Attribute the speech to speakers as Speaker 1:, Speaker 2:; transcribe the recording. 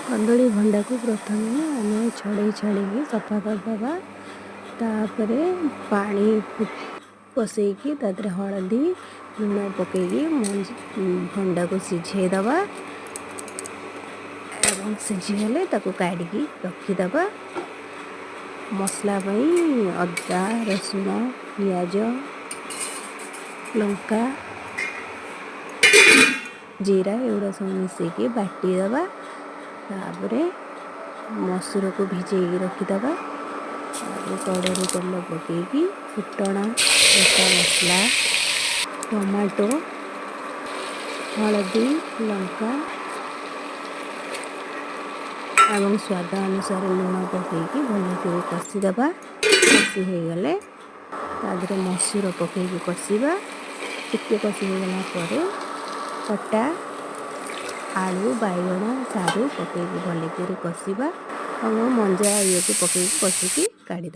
Speaker 1: कदली भंडा को प्रथम आम छड़े छाड़ी सफा करदे। तापरे पानी पसैकी तादरे हलदी लुण पकईकी भंडा को सिझेदबा एवं सिझीगले ताको काढ़ी रखीदबा। मसला अदा रसुण पियाज लंका जीरा एगुड़ा सब मिसेकी बाटीदबा। तापरे मसूर को भिजेकी रखीदबा। कड़े तेल पकईकी फुटण गोटा मसला टमाटो हलदी लंका एवं स्वाद अनुसार लुण पकईकी भल कषिदबा। कषि होगले तादरे मसूर पकईकी कषिबा। टिके कषि होगला परे कटा आलू बाइगण सारू पकईकी भल कषिबा और मंजा ये पकईकी कषिकी काढ़ीदा।